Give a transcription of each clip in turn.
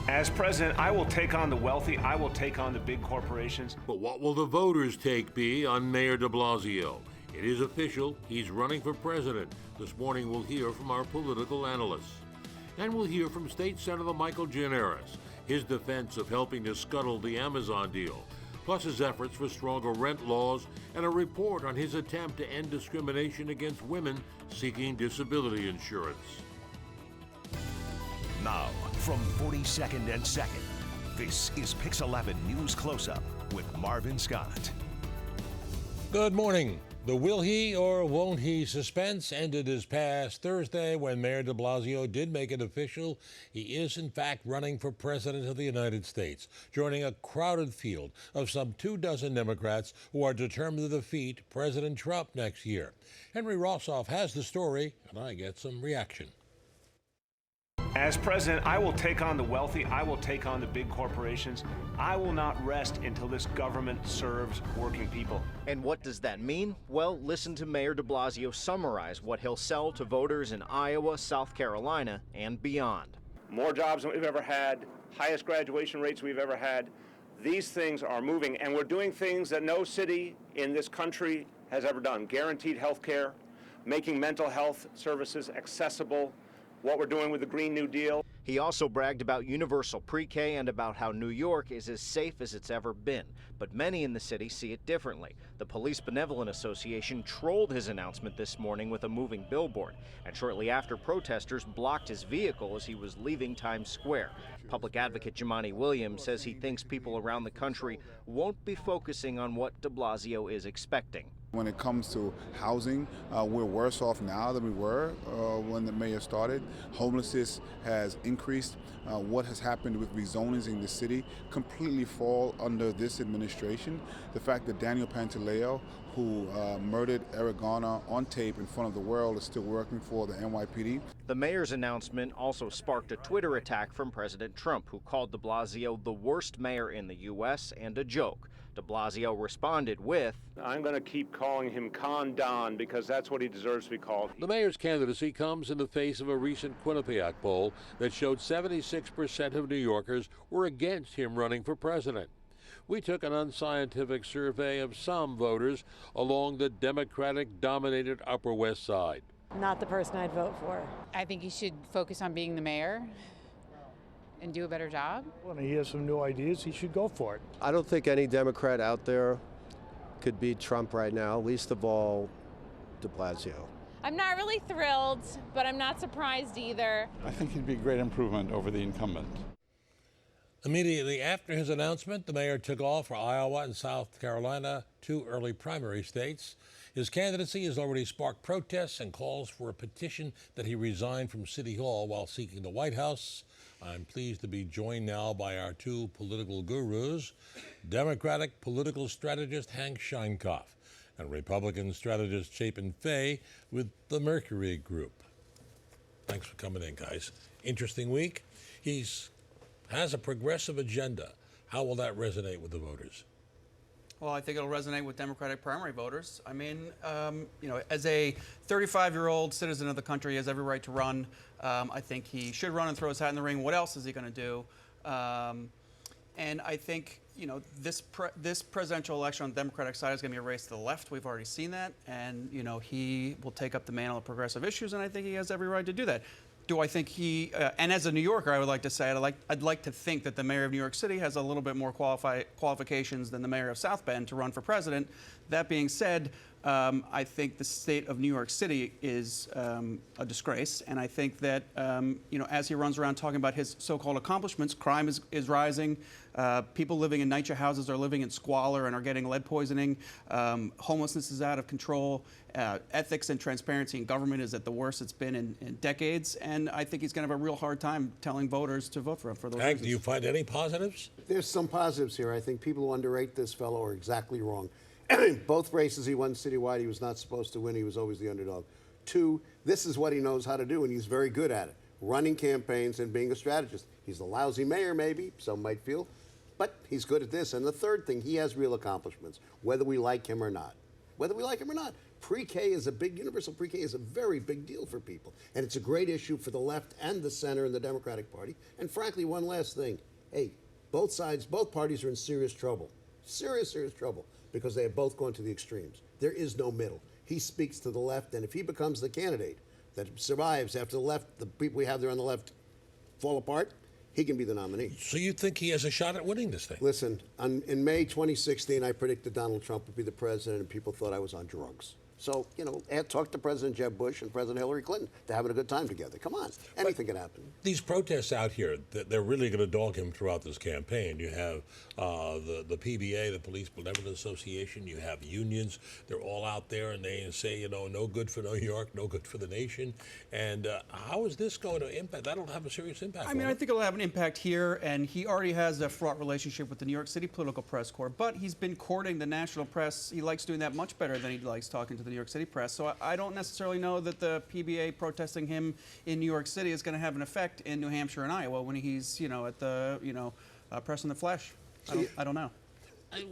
As president, I will take on the wealthy. I will take on the big corporations. But what will the voters' take be on Mayor de Blasio? It is official. He's running for president. This morning we'll hear from our political analysts. And we'll hear from State Senator Michael Gianaris, his defense of helping to scuttle the Amazon deal, plus his efforts for stronger rent laws and a report on his attempt to end discrimination against women seeking disability insurance. Now, from 42nd and 2nd, this is Pix 11 News Close-Up with Marvin Scott. Good morning. The will he or won't he suspense ended this past Thursday when Mayor de Blasio did make it official. He is, in fact, running for President of the United States, joining a crowded field of some 24 Democrats who are determined to defeat President Trump next year. Henry Rossoff has the story, and I get some reaction. As president, I will take on the wealthy. I will take on the big corporations. I will not rest until this government serves working people. And what does that mean? Well, listen to Mayor de Blasio summarize what he'll sell to voters in Iowa, South Carolina, and beyond. More jobs than we've ever had, highest graduation rates we've ever had. These things are moving, and we're doing things that no city in this country has ever done. Guaranteed health care, making mental health services accessible, what we're doing with the Green New Deal. He also bragged about universal pre-K and about how New York is as safe as it's ever been. But many in the city see it differently. The Police Benevolent Association trolled his announcement this morning with a moving billboard. And shortly after, protesters blocked his vehicle as he was leaving Times Square. Public advocate Jumaane Williams says he thinks people around the country won't be focusing on what de Blasio is expecting. When it comes to housing, we're worse off now than we were when the mayor started. Homelessness has increased. What has happened with rezonings in the city completely fall under this administration. The fact that Daniel Pantaleo, who murdered Eric Garner on tape in front of the world, is still working for the NYPD. The mayor's announcement also sparked a Twitter attack from President Trump, who called de Blasio the worst mayor in the U.S. and a joke. De Blasio responded with, I'm going to keep calling him Con Don because that's what he deserves to be called. The mayor's candidacy comes in the face of a recent Quinnipiac poll that showed 76% of New Yorkers were against him running for president. We took an unscientific survey of some voters along the Democratic-dominated Upper West Side. Not the person I'd vote for. I think he should focus on being the mayor and do a better job. When he has some new ideas, he should go for it. I don't think any Democrat out there could beat Trump right now, least of all de Blasio. I'm not really thrilled, but I'm not surprised either. I think he'd be a great improvement over the incumbent. Immediately after his announcement, the mayor took off for Iowa and South Carolina, two early primary states. His candidacy has already sparked protests and calls for a petition that he resign from City Hall while seeking the White House. I'm pleased to be joined now by our two political gurus, Democratic political strategist Hank Sheinkopf and Republican strategist Chapin Fay with the Mercury Group. Thanks for coming in, guys. Interesting week. He has a progressive agenda. How will that resonate with the voters? Well, I think it'll resonate with Democratic primary voters. I mean, as a 35-year-old citizen of the country, he has every right to run. I think he should run and throw his hat in the ring. What else is he going to do? And I think, this presidential election on the Democratic side is going to be a race to the left. We've already seen that. And, he will take up the mantle of progressive issues, and I think he has every right to do that. Do I think he, and as a New Yorker, I would like to say, I'd like to think that the mayor of New York City has a little bit more qualifications than the mayor of South Bend to run for president. That being said, I think the state of New York City is a disgrace, and I think that, as he runs around talking about his so-called accomplishments, crime is rising. People living in NYCHA houses are living in squalor and are getting lead poisoning. Homelessness is out of control. Ethics and transparency in government is at the worst it's been in decades, and I think he's going to have a real hard time telling voters to vote for him for those reasons. Do you find any positives? There's some positives here. I think people who underrate this fellow are exactly wrong. Both races he won citywide, he was not supposed to win. He was always the underdog. Two, this is what he knows how to do, and he's very good at it. Running campaigns and being a strategist. He's a lousy mayor, maybe, some might feel, but he's good at this. And the third thing, he has real accomplishments, whether we like him or not. Whether we like him or not. universal pre-K is a very big deal for people. And it's a great issue for the left and the center and the Democratic Party. And frankly, one last thing. Hey, both parties are in serious trouble. Serious trouble. Because they have both gone to the extremes. There is no middle. He speaks to the left, and if he becomes the candidate that survives after the people we have there on the left fall apart, he can be the nominee. So you think he has a shot at winning this thing? Listen, in May 2016, I predicted Donald Trump would be the president, and people thought I was on drugs. So, I had talked to President Jeb Bush and President Hillary Clinton. They're having a good time together. Come on, anything can happen. These protests out here, they're really going to dog him throughout this campaign. You have the PBA, the Police Benevolent Association. You have unions. They're all out there, and they say, no good for New York, no good for the nation. And how is this going to impact? That'll have a serious impact. I mean, I think it'll have an impact here, and he already has a fraught relationship with the New York City political press corps, but he's been courting the national press. He likes doing that much better than he likes talking to the New York City press. So I don't necessarily know that the PBA protesting him in New York City is going to have an effect in New Hampshire and Iowa when he's, at the, press in the flesh. I don't know.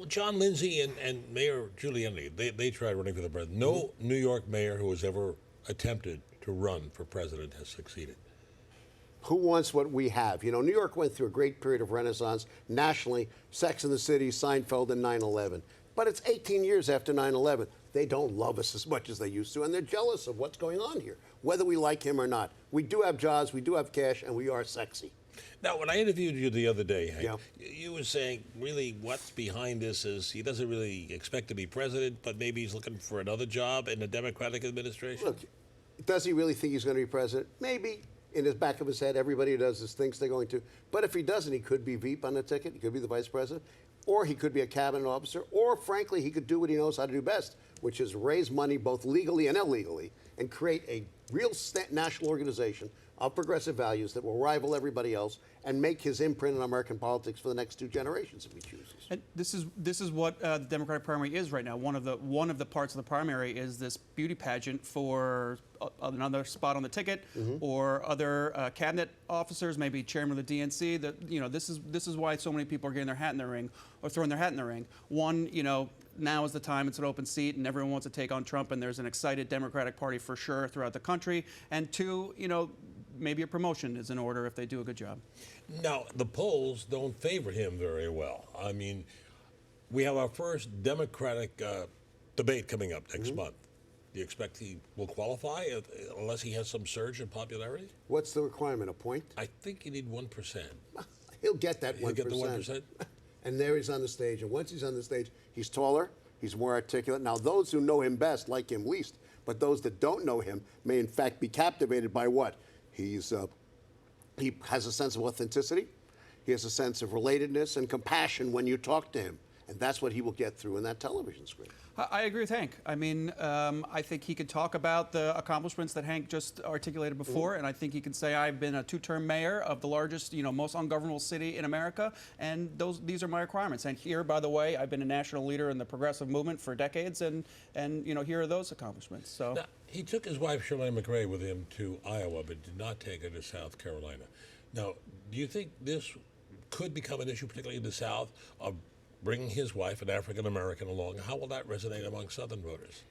John Lindsay and Mayor Giuliani, they tried running for the president. No New York mayor who has ever attempted to run for president has succeeded. Who wants what we have? New York went through a great period of renaissance nationally, Sex and the City, Seinfeld, and 9/11. But it's 18 years after 9/11. They don't love us as much as they used to, and they're jealous of what's going on here, whether we like him or not. We do have jobs, we do have cash, and we are sexy. Now, when I interviewed you the other day, Hank, you were saying really what's behind this is he doesn't really expect to be president, but maybe he's looking for another job in the Democratic administration. Look, does he really think he's going to be president? Maybe. In his back of his head, everybody who does this thinks they're going to. But if he doesn't, he could be Veep on the ticket. He could be the vice president. Or he could be a cabinet officer. Or, frankly, he could do what he knows how to do best, which is raise money both legally and illegally and create a real national organization of progressive values that will rival everybody else and make his imprint on American politics for the next 2 generations if he chooses. And this is what the Democratic primary is right now. One of the parts of the primary is this beauty pageant for another spot on the ticket, or other cabinet officers, maybe chairman of the DNC. That this is why so many people are getting their hat in the ring or throwing their hat in the ring. One, now is the time. It's an open seat, and everyone wants to take on Trump, and there's an excited Democratic Party for sure throughout the country. And 2, maybe a promotion is in order if they do a good job. Now, the polls don't favor him very well. I mean, we have our first Democratic debate coming up next month. Do you expect he will qualify unless he has some surge in popularity? What's the requirement, a point? I think you need 1%. He'll get that 1%. He'll get the 1%? And there he's on the stage. And once he's on the stage, he's taller, he's more articulate. Now, those who know him best like him least, but those that don't know him may, in fact, be captivated by what? He has a sense of authenticity. He has a sense of relatedness and compassion when you talk to him. And that's what he will get through in that television screen. I agree with Hank. I mean, I think he could talk about the accomplishments that Hank just articulated before, and I think he can say, I've been a 2-term mayor of the largest, most ungovernable city in America, and these are my requirements. And here, by the way, I've been a national leader in the progressive movement for decades, and here are those accomplishments. So now, he took his wife, Shirley McRae, with him to Iowa, but did not take her to South Carolina. Now, do you think this could become an issue, particularly in the South, of bringing his wife, an African-American, along? How will that resonate among Southern voters?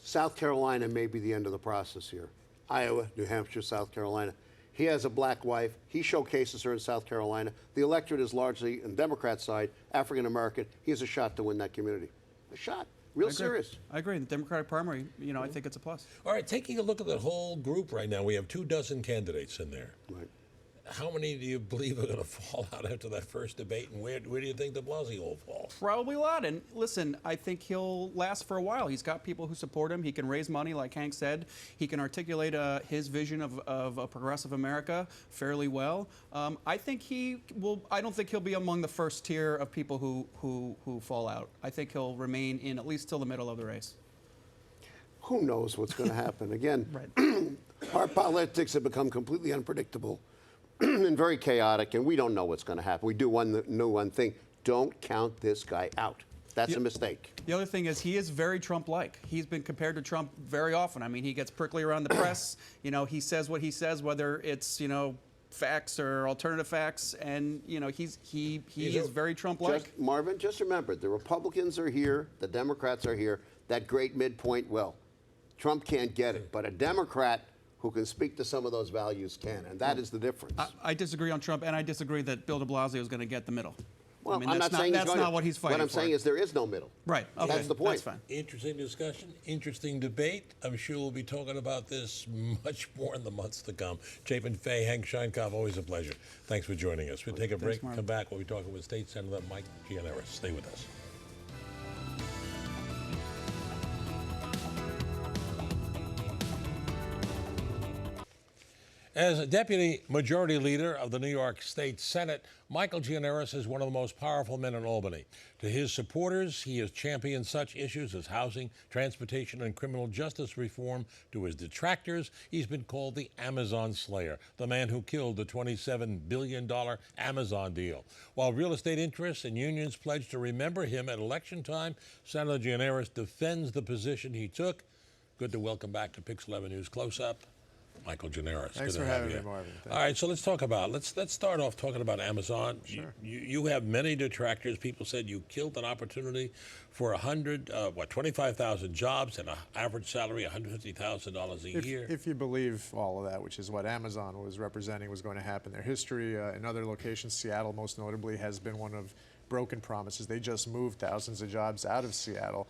South Carolina may be the end of the process here. Iowa, New Hampshire, South Carolina. He has a black wife. He showcases her in South Carolina. The electorate is largely, on the Democrat side, African-American. He has a shot to win that community. A shot. Real serious. I agree. The Democratic primary, I think it's a plus. All right, taking a look at that whole group right now, we have 24 candidates in there. Right. How many do you believe are going to fall out after that first debate, and where do you think de Blasio will fall? Probably a lot. And listen, I think he'll last for a while. He's got people who support him. He can raise money, like Hank said. He can articulate his vision of a progressive America fairly well. I think he will. I don't think he'll be among the first tier of people who fall out. I think he'll remain in at least till the middle of the race. Who knows what's going to happen? Again, our politics have become completely unpredictable and very chaotic, and we don't know what's going to happen. We do know one thing. Don't count this guy out. That's a mistake. The other thing is he is very Trump-like. He's been compared to Trump very often. I mean, he gets prickly around the press. He says what he says, whether it's, facts or alternative facts, and he is very Trump-like. Marvin, just remember, the Republicans are here, the Democrats are here. that great midpoint, well, Trump can't get it, but a Democrat who can speak to some of those values can, and that is the difference. I disagree on Trump, and I disagree that Bill de Blasio is going to get the middle. Well, I mean, I'm that's not saying that's not what he's fighting What I'm for. saying is there is no middle. Right. Okay. That's the point. That's fine. Interesting discussion, interesting debate. I'm sure we'll be talking about this much more in the months to come. Chapin Fay, Hank Sheinkopf, always a pleasure. Thanks for joining us. We'll take a break, Mark. come back. We'll be talking with State Senator Mike Gianaris. Stay with us. As a deputy majority leader of the New York State Senate, Michael Gianaris is one of the most powerful men in Albany. To his supporters, he has championed such issues as housing, transportation, and criminal justice reform. To his detractors, he's been called the Amazon Slayer, the man who killed the $27 billion Amazon deal. While real estate interests and unions pledge to remember him at election time, Senator Gianaris defends the position he took. Good to welcome back to Pix 11 News Close-Up, Michael Gianaris. Thanks Good for to have having you. me, Marvin. All right, so let's talk about let's start off talking about Amazon. Sure. You have many detractors. People said you killed an opportunity for 25,000 jobs and an average salary $150,000 a year. If you believe all of that, which is what Amazon was representing was going to happen, their history in other locations, Seattle most notably, has been one of broken promises. They just moved thousands of jobs out of Seattle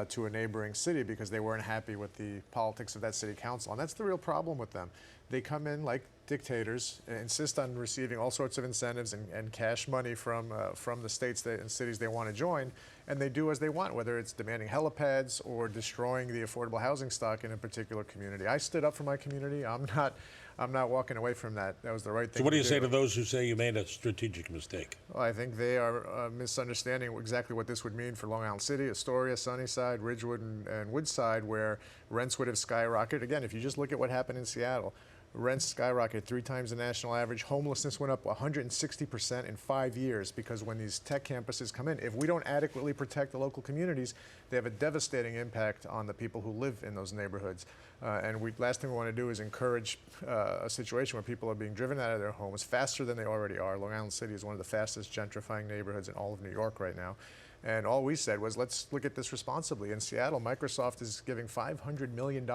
to a neighboring city because they weren't happy with the politics of that city council. And that's the real problem with them. They come in like dictators, insist on receiving all sorts of incentives and cash money from the states and cities they want to join, and they do as they want, whether it's demanding helipads or destroying the affordable housing stock in a particular community. I stood up for my community. I'm not walking away from that. That was the right thing to do. So what do you say to those who say you made a strategic mistake? Well, I think they are misunderstanding exactly what this would mean for Long Island City, Astoria, Sunnyside, Ridgewood, and Woodside, where rents would have skyrocketed. Again, if you just look at what happened in Seattle, rents skyrocketed 3 times the national average. Homelessness went up 160% in 5 years because when these tech campuses come in, if we don't adequately protect the local communities, they have a devastating impact on the people who live in those neighborhoods. Last thing we want to do is encourage a situation where people are being driven out of their homes faster than they already are. Long Island City is one of the fastest gentrifying neighborhoods in all of New York right now. And all we said was, let's look at this responsibly. In Seattle, Microsoft is giving $500 million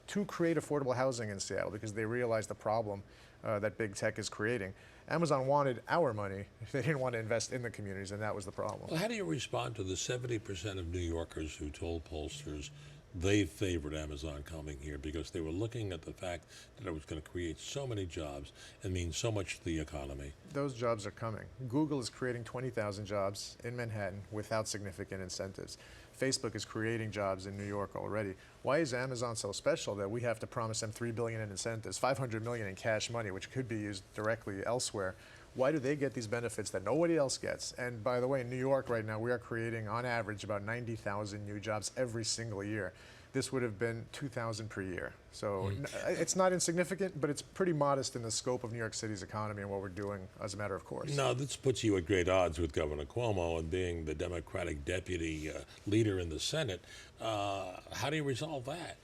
to create affordable housing in Seattle because they realize the problem that big tech is creating. Amazon wanted our money. They didn't want to invest in the communities, and that was the problem. Well, how do you respond to the 70% of New Yorkers who told pollsters they favored Amazon coming here because they were looking at the fact that it was going to create so many jobs and mean so much to the economy? Those jobs are coming. Google is creating 20,000 jobs in Manhattan without significant incentives. Facebook is creating jobs in New York already. Why is Amazon so special that we have to promise them $3 billion in incentives, $500 million in cash money, which could be used directly elsewhere? Why do they get these benefits that nobody else gets? And by the way, in New York right now, we are creating on average about 90,000 new jobs every single year. This would have been 2,000 per year. So it's not insignificant, but it's pretty modest in the scope of New York City's economy and what we're doing as a matter of course. Now, this puts you at great odds with Governor Cuomo and being the Democratic deputy leader in the Senate. How do you resolve that?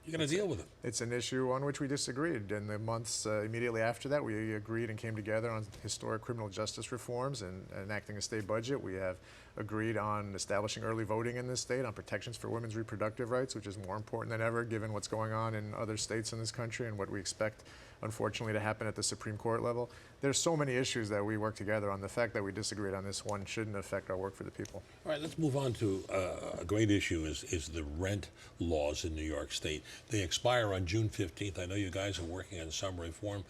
You're going to deal with it. It's an issue on which we disagreed. In the months immediately after that, we agreed and came together on historic criminal justice reforms and enacting a state budget. We have agreed on establishing early voting in this state, on protections for women's reproductive rights, which is more important than ever given what's going on in other states in this country and what we expect, unfortunately, to happen at the Supreme Court level. There's so many issues that we work together on. The fact that we disagreed on this one shouldn't affect our work for the people. All right, let's move on to a great issue is the rent laws in New York State. They expire on June 15th. I know you guys are working on some reform.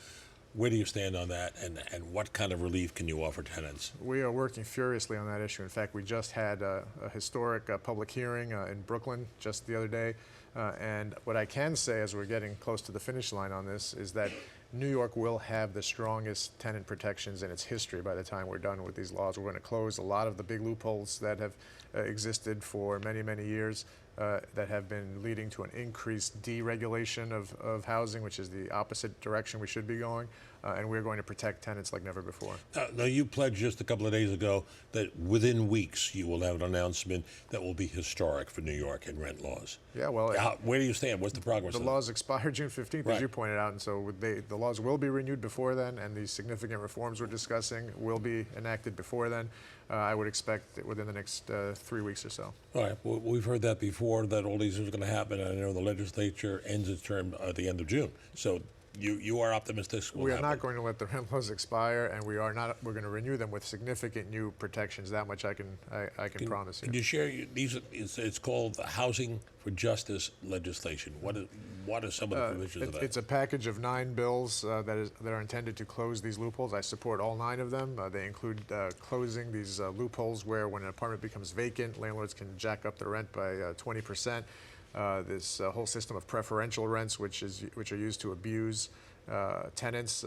Where do you stand on that, and what kind of relief can you offer tenants? We are working furiously on that issue. In fact, we just had a historic public hearing in Brooklyn just the other day. And what I can say as we're getting close to the finish line on this is that New York will have the strongest tenant protections in its history by the time we're done with these laws. We're going to close a lot of the big loopholes that have existed for many, many years that have been leading to an increased deregulation of housing, which is the opposite direction we should be going. and we're going to protect tenants like never before. Now, you pledged just a couple of days ago that within weeks you will have an announcement that will be historic for New York in rent laws. Yeah, well, where do you stand? What's the progress? The laws expire June 15th, Right. as you pointed out, and so the laws will be renewed before then, and the significant reforms we're discussing will be enacted before then. I would expect it within the next 3 weeks or so. All right. Well, we've heard that before, that all these things are going to happen. I know the legislature ends its term at the end of June. So you are optimistic? We are not going to let the rent laws expire, and we're going to renew them with significant new protections. That much I can promise you. Can you share these? It's called the Housing for Justice legislation. What are some of the provisions of that? It's a package of 9 bills that are intended to close these loopholes. I support all 9 of them. They include closing these loopholes where when an apartment becomes vacant, landlords can jack up the rent by 20%. This whole system of preferential rents, which are used to abuse tenants,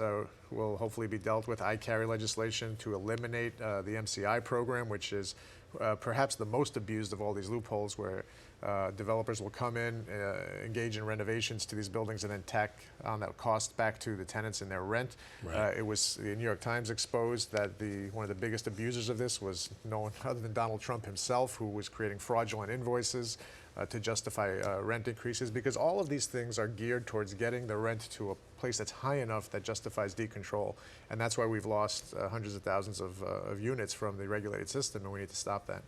will hopefully be dealt with. I carry legislation to eliminate the MCI program, which is perhaps the most abused of all these loopholes, where developers will come in, engage in renovations to these buildings, and then tack on that cost back to the tenants in their rent. Right. It was the New York Times exposed that one of the biggest abusers of this was no one other than Donald Trump himself, who was creating fraudulent invoices to justify rent increases, because all of these things are geared towards getting the rent to a place that's high enough that justifies decontrol. And that's why we've lost hundreds of thousands of units from the regulated system, and we need to stop that.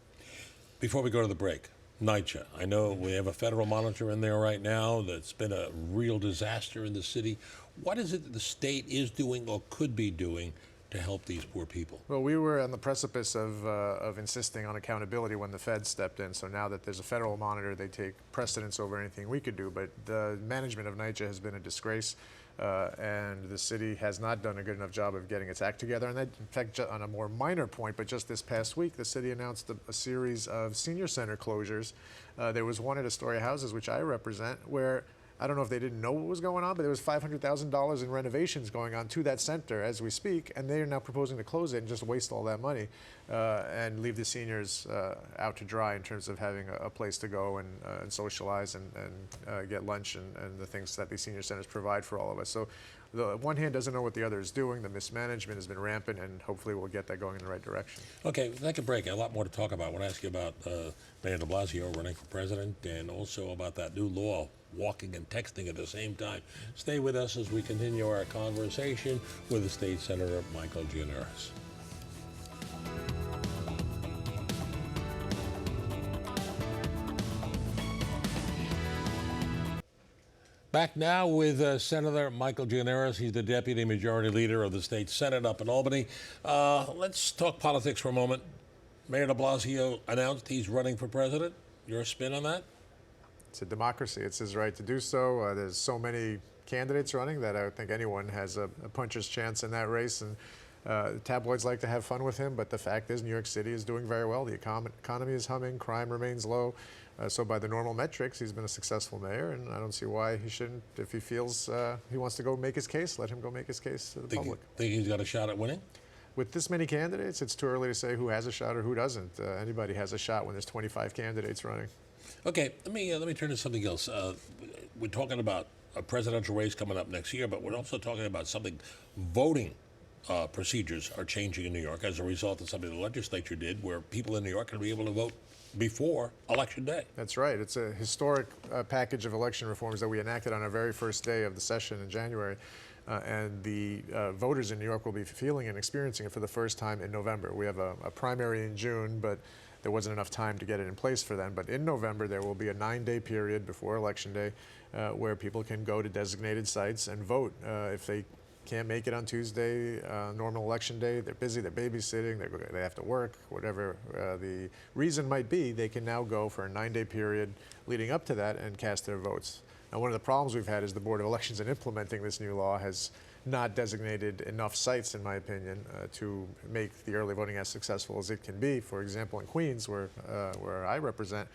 Before we go to the break, NYCHA. I know we have a federal monitor in there right now that's been a real disaster in the city. What is it that the state is doing or could be doing to help these poor people? Well, we were on the precipice of insisting on accountability when the Fed stepped in. So now that there's a federal monitor, they take precedence over anything we could do. But the management of NYCHA has been a disgrace, and the city has not done a good enough job of getting its act together. And that, in fact, on a more minor point, but just this past week, the city announced a series of senior center closures. There was one at Astoria Houses, which I represent, where I don't know if they didn't know what was going on, but there was $500,000 in renovations going on to that center as we speak, and they are now proposing to close it and just waste all that money and leave the seniors out to dry in terms of having a place to go and socialize and get lunch and the things that these senior centers provide for all of us. So the one hand doesn't know what the other is doing. The mismanagement has been rampant, and hopefully we'll get that going in the right direction. Okay, we'll take a break. A lot more to talk about. I want to ask you about Mayor de Blasio running for president, and also about that new law, walking and texting at the same time. Stay with us as we continue our conversation with the State Senator Michael Gianaris. Back now with Senator Michael Gianaris. He's the Deputy Majority Leader of the State Senate up in Albany. Let's talk politics for a moment. Mayor de Blasio announced he's running for president. Your spin on that? It's a democracy. It's his right to do so. There's so many candidates running that I would think anyone has a puncher's chance in that race. And the tabloids like to have fun with him, but the fact is New York City is doing very well. The economy is humming. Crime remains low. So by the normal metrics, he's been a successful mayor, and I don't see why he shouldn't. If he feels he wants to go make his case, let him go make his case to the public. Think he's got a shot at winning? With this many candidates, it's too early to say who has a shot or who doesn't. Anybody has a shot when there's 25 candidates running. Okay, let me turn to something else. We're talking about a presidential race coming up next year, but we're also talking about something. Voting procedures are changing in New York as a result of something the legislature did, where people in New York are going to be able to vote before Election Day. That's right. It's a historic package of election reforms that we enacted on our very first day of the session in January. And the voters in New York will be feeling and experiencing it for the first time in November. We have a primary in June, but there wasn't enough time to get it in place for then. But in November, there will be a 9-day period before Election Day where people can go to designated sites and vote. If they can't make it on Tuesday, normal election day, they're busy, they're babysitting, they have to work, whatever the reason might be, they can now go for a 9-day period leading up to that and cast their votes. Now, one of the problems we've had is the Board of Elections in implementing this new law has not designated enough sites, in my opinion, to make the early voting as successful as it can be. For example, in Queens, where I represent,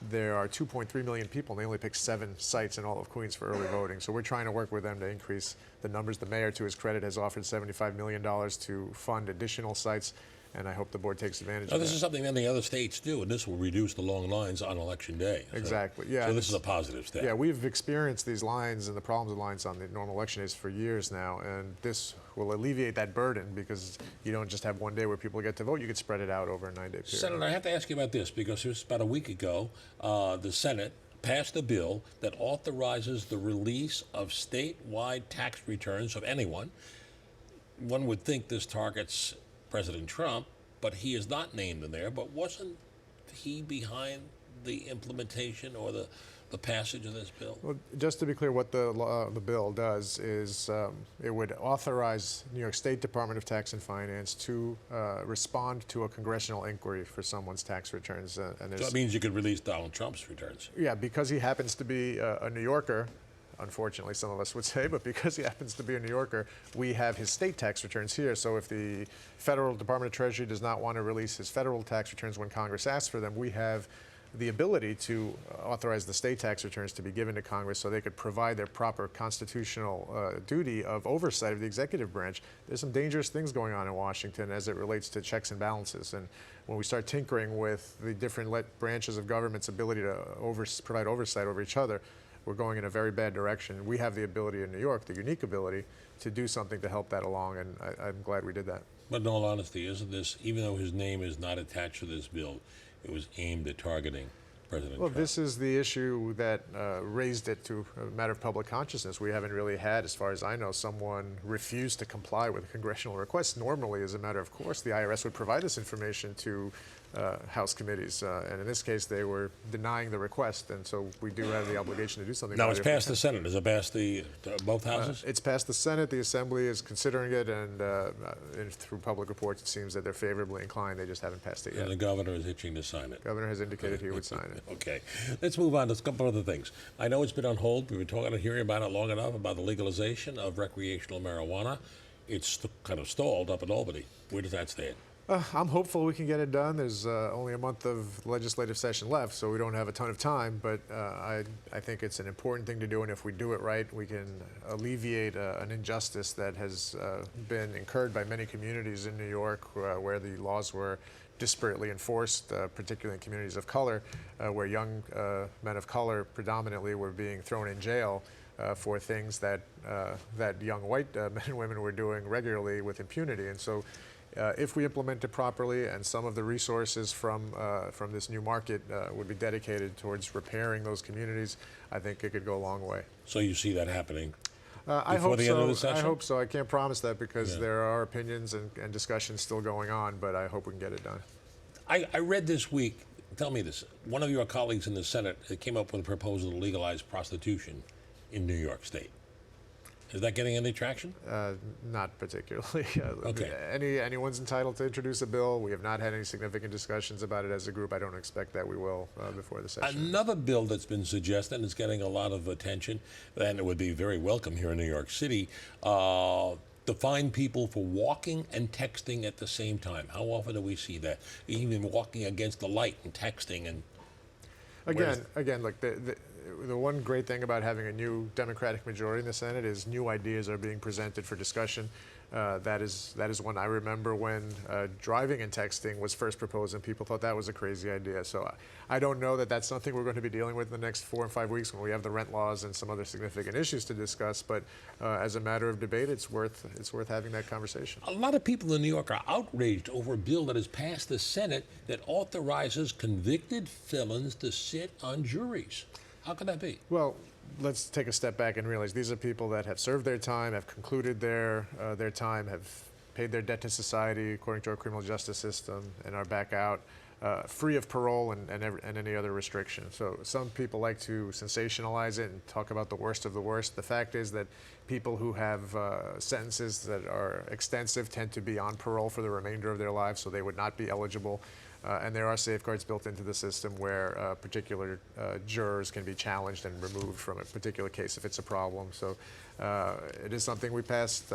there are 2.3 million people, and they only pick 7 sites in all of Queens for early voting. So we're trying to work with them to increase the numbers. The mayor, to his credit, has offered $75 million to fund additional sites. and I hope the board takes advantage Now, of this that. is something many other states do, and this will reduce the long lines on Election Day. Exactly, yeah. So this is a positive step. Yeah, we've experienced these lines and the problems with lines on the normal election days for years now, and this will alleviate that burden because you don't just have one day where people get to vote, you could spread it out over a 9-day period. Senator, I have to ask you about this because just about a week ago, the Senate passed a bill that authorizes the release of statewide tax returns of anyone. One would think this targets President Trump, but he is not named in there. But wasn't he behind the implementation or the passage of this bill? Well, just to be clear, what the bill does is it would authorize New York State Department of Tax and Finance to respond to a congressional inquiry for someone's tax returns. So that means you could release Donald Trump's returns. Yeah, because he happens to be a New Yorker, unfortunately some of us would say, but because he happens to be a New Yorker, we have his state tax returns here. So if the Federal Department of Treasury does not want to release his federal tax returns when Congress asks for them, we have the ability to authorize the state tax returns to be given to Congress so they could provide their proper constitutional duty of oversight of the executive branch. There's some dangerous things going on in Washington as it relates to checks and balances. And when we start tinkering with the different branches of government's ability to provide oversight over each other, we're going in a very bad direction. We have the ability in New York, the unique ability, to do something to help that along, and I'm glad we did that. But in all honesty, isn't this, even though his name is not attached to this bill, it was aimed at targeting President Trump? Well, this is the issue that raised it to a matter of public consciousness. We haven't really had, as far as I know, someone refuse to comply with a congressional request. Normally, as a matter of course, the IRS would provide this information to House committees, and in this case, they were denying the request, and so we do have the obligation to do something. Now, it's passed the Senate. Has it passed both houses? It's passed the Senate. The Assembly is considering it, and through public reports, it seems that they're favorably inclined. They just haven't passed it yet. And the governor is itching to sign it. The governor has indicated he would sign it. Okay. Let's move on to a couple other things. I know it's been on hold. We've been talking and hearing about it long enough, about the legalization of recreational marijuana. It's kind of stalled up in Albany. Where does that stand? I'm hopeful we can get it done. There's only a month of legislative session left, so we don't have a ton of time, but I think it's an important thing to do, and if we do it right, we can alleviate an injustice that has been incurred by many communities in New York where the laws were disparately enforced, particularly in communities of color, where young men of color predominantly were being thrown in jail for things that young white men and women were doing regularly with impunity. And so if we implement it properly and some of the resources from this new market would be dedicated towards repairing those communities, I think it could go a long way. So you see that happening I before hope the so. end of the session? I hope so. I can't promise that because there are opinions and discussions still going on, but I hope we can get it done. I read this week, tell me this, one of your colleagues in the Senate came up with a proposal to legalize prostitution in New York State. Is that getting any traction? Not particularly. Okay. Anyone's entitled to introduce a bill. We have not had any significant discussions about it as a group. I don't expect that we will before the session. Another bill that's been suggested and is getting a lot of attention, and it would be very welcome here in New York City, to fine people for walking and texting at the same time. How often do we see that? Even walking against the light and texting and... Again, look, the one great thing about having a new Democratic majority in the Senate is new ideas are being presented for discussion. That is one I remember when driving and texting was first proposed, and people thought that was a crazy idea. So I don't know that that's something we're going to be dealing with in the next 4 or 5 weeks when we have the rent laws and some other significant issues to discuss. But as a matter of debate, it's worth having that conversation. A lot of people in New York are outraged over a bill that has passed the Senate that authorizes convicted felons to sit on juries. How could that be? Well, let's take a step back and realize these are people that have served their time, have concluded their time, have paid their debt to society according to our criminal justice system, and are back out free of parole and any other restriction. So some people like to sensationalize it and talk about the worst of the worst. The fact is that people who have sentences that are extensive tend to be on parole for the remainder of their lives, so they would not be eligible. And there are safeguards built into the system where particular jurors can be challenged and removed from a particular case if it's a problem. So it is something we passed.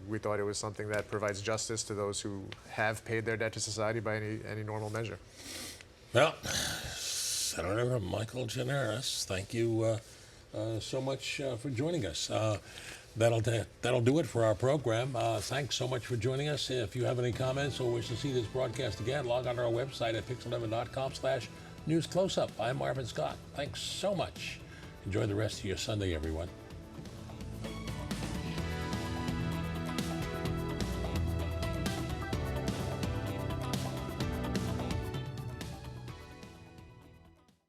We thought it was something that provides justice to those who have paid their debt to society by any normal measure. Well, Senator Michael Gianaris, thank you so much for joining us. That'll do it for our program. Thanks so much for joining us. If you have any comments or wish to see this broadcast again, log on to our website at pix11.com/newscloseup. I'm Marvin Scott. Thanks so much. Enjoy the rest of your Sunday, everyone.